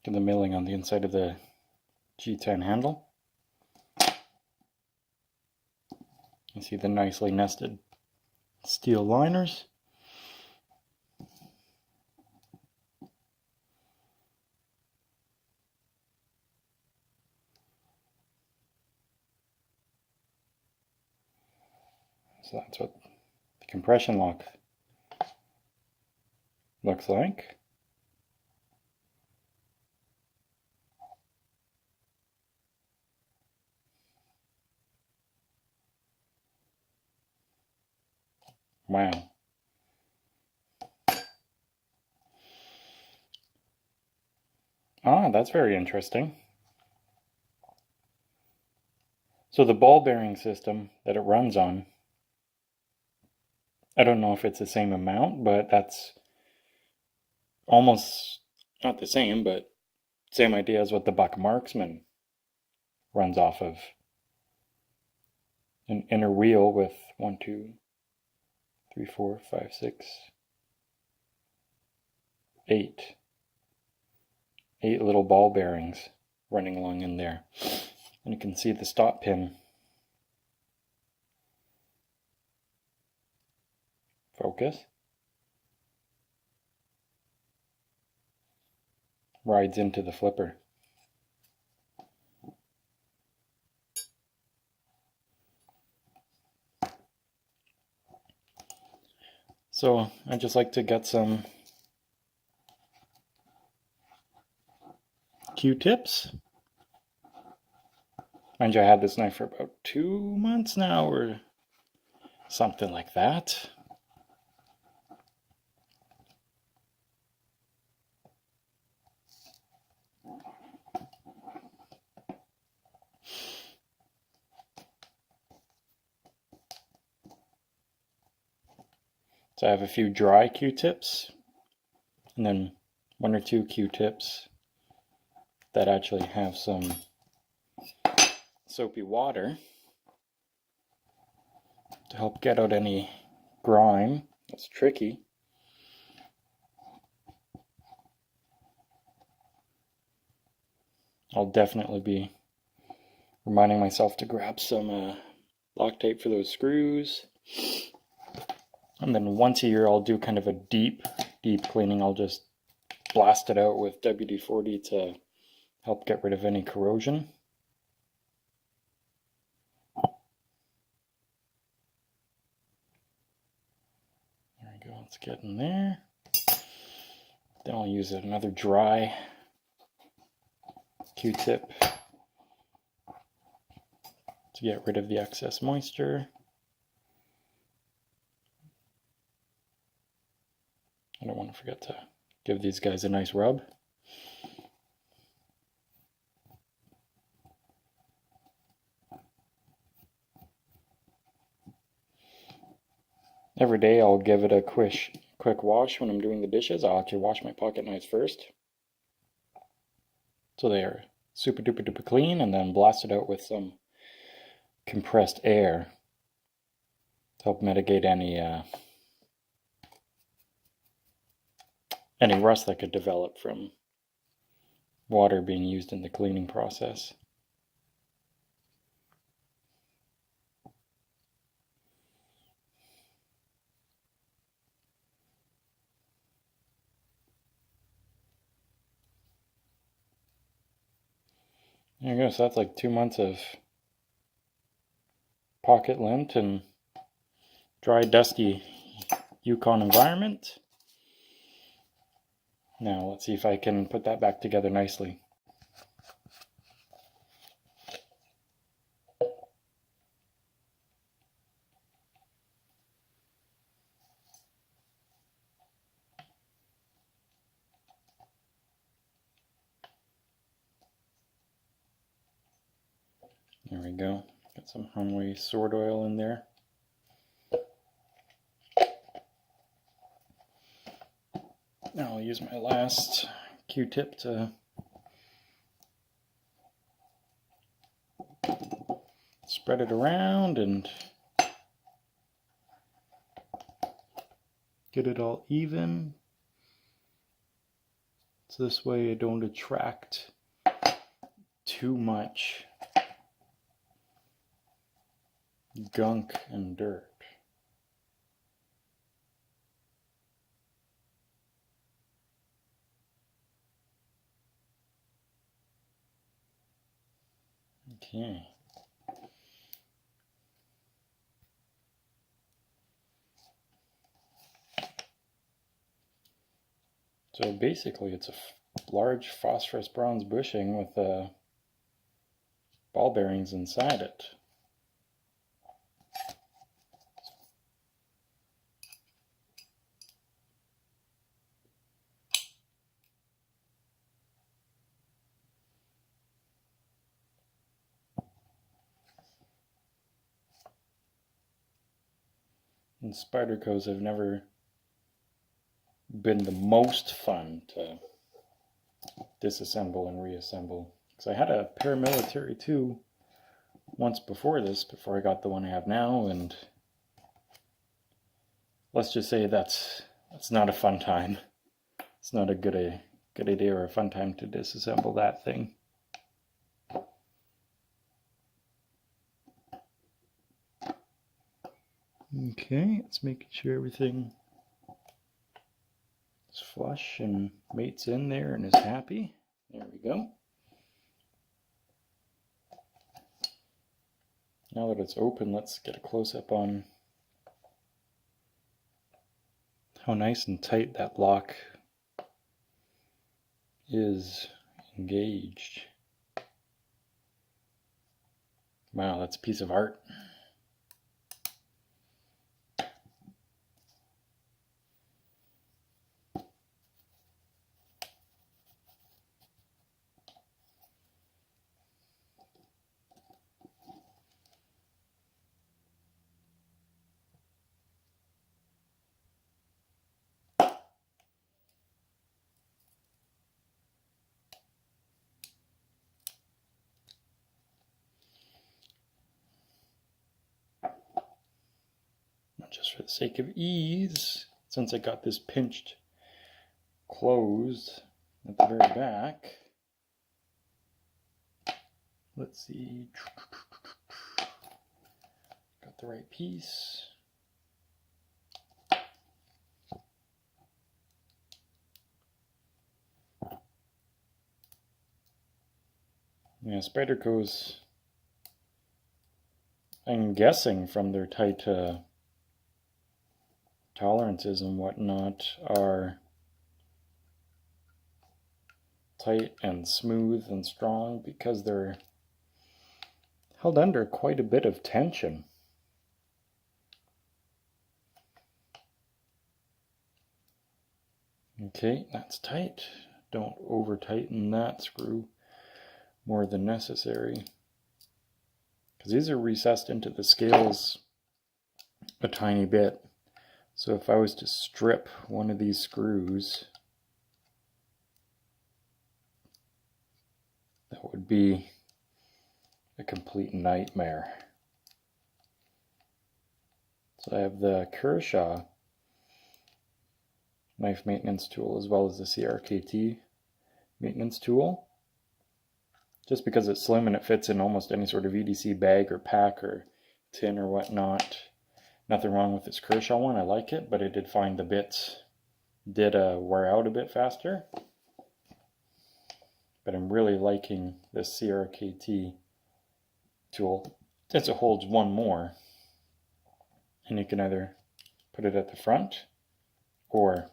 to the milling on the inside of the G10 handle. You see the nicely nested steel liners. So that's what the compression lock looks like. Wow. Ah, that's very interesting. So the ball bearing system that it runs on, I don't know if it's the same amount, but that's almost not the same, but same idea as what the buck marksman runs off of. An inner wheel with 1, 2, 3, 4, 5, 6, 8 little ball bearings running along in there. And you can see the stop pin. Focus. Rides into the flipper. So I just like to get some Q-tips. Mind you, I had this knife for about 2 months now, or something like that. So I have a few dry Q-tips, and then 1 or 2 Q-tips that actually have some soapy water to help get out any grime. That's tricky. I'll definitely be reminding myself to grab some Loctite for those screws. And then once a year I'll do kind of a deep cleaning. I'll just blast it out with WD-40 to help get rid of any corrosion. There we go, let's get in there. Then I'll use another dry Q-tip to get rid of the excess moisture. I don't want to forget to give these guys a nice rub. Every day I'll give it a quick wash when I'm doing the dishes. I'll actually wash my pocket knives first, so they are super duper clean, and then blast it out with some compressed air to help mitigate any rust that could develop from water being used in the cleaning process. There you go, so that's like 2 months of pocket lint and dry, dusty Yukon environment. Now let's see if I can put that back together nicely. There we go. Got some Hunway sword oil in there. Now I'll use my last Q-tip to spread it around and get it all even. So this way I don't attract too much gunk and dirt. Okay. So basically it's a large phosphorus bronze bushing with ball bearings inside it. And Spydercos have never been the most fun to disassemble and reassemble. Because I had a paramilitary too once before this, before I got the one I have now, and let's just say that's not a fun time. It's not a good idea or a fun time to disassemble that thing. Okay, it's making sure everything is flush and mate's in there and is happy. There we go. Now that it's open, let's get a close-up on how nice and tight that lock is engaged. Wow, that's a piece of art. Just for the sake of ease, since I got this pinched closed at the very back, let's see, got the right piece. Yeah, Spydercos, I'm guessing from their tight tolerances and whatnot, are tight and smooth and strong because they're held under quite a bit of tension. Okay, that's tight. Don't over tighten that screw more than necessary, because these are recessed into the scales a tiny bit. So if I was to strip one of these screws, that would be a complete nightmare. So I have the Kershaw knife maintenance tool as well as the CRKT maintenance tool. Just because it's slim and it fits in almost any sort of EDC bag or pack or tin or whatnot. Nothing wrong with this Kershaw one, I like it, but I did find the bits did wear out a bit faster. But I'm really liking this CRKT tool, since it holds one more. And you can either put it at the front, or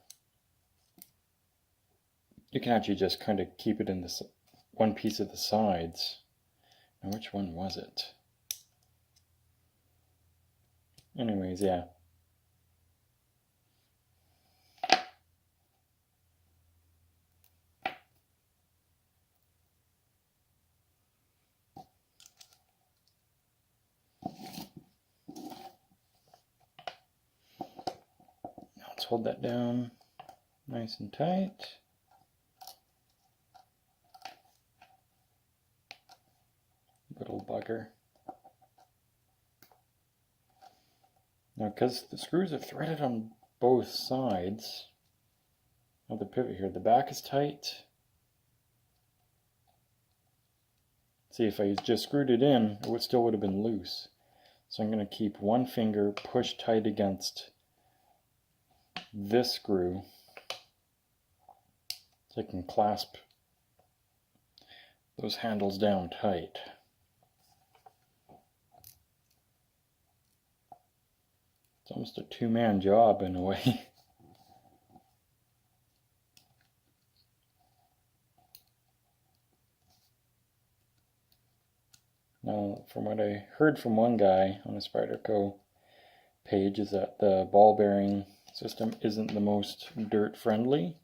you can actually just kind of keep it in this one piece of the sides. Now which one was it? Anyways, yeah. Now let's hold that down nice and tight. Little bugger. Now, because the screws are threaded on both sides of the pivot here, the back is tight See, if I just screwed it in, it still would have been loose. So I'm going to keep one finger pushed tight against this screw so I can clasp those handles down tight. It's almost a two-man job in a way. Now, from what I heard from one guy on the Spyderco page is that the ball bearing system isn't the most dirt friendly,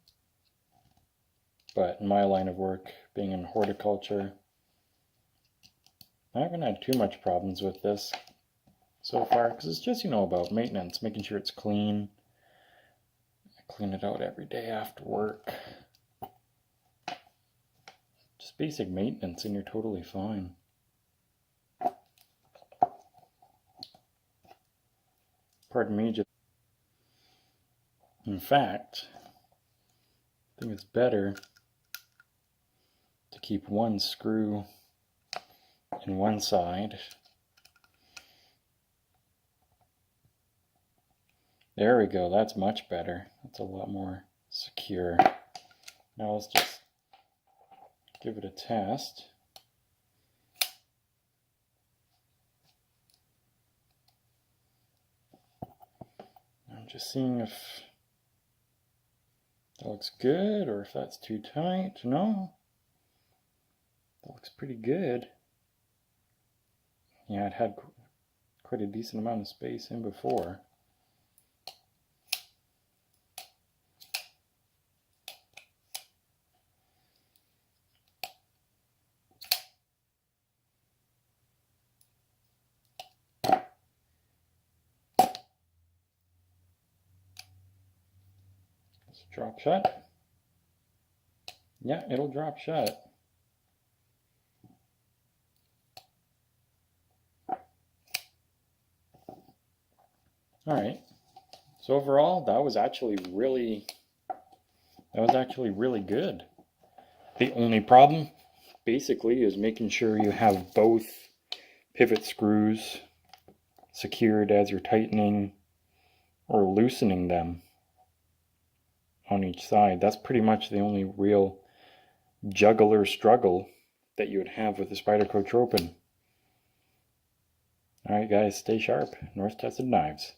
but in my line of work, being in horticulture, I haven't had too much problems with this so far, because it's just, about maintenance, making sure it's clean. I clean it out every day after work. Just basic maintenance and you're totally fine. Pardon me, in fact, I think it's better to keep one screw in one side. There we go, that's much better. That's a lot more secure. Now let's just give it a test. I'm just seeing if that looks good or if that's too tight. No, that looks pretty good. Yeah, it had quite a decent amount of space in before. Let's drop shut. Yeah, it'll drop shut. Alright, so overall that was actually really good. The only problem basically is making sure you have both pivot screws secured as you're tightening or loosening them on each side. That's pretty much the only real juggler struggle that you would have with the Spyderco Tropen. Alright guys, stay sharp. North Tested Knives.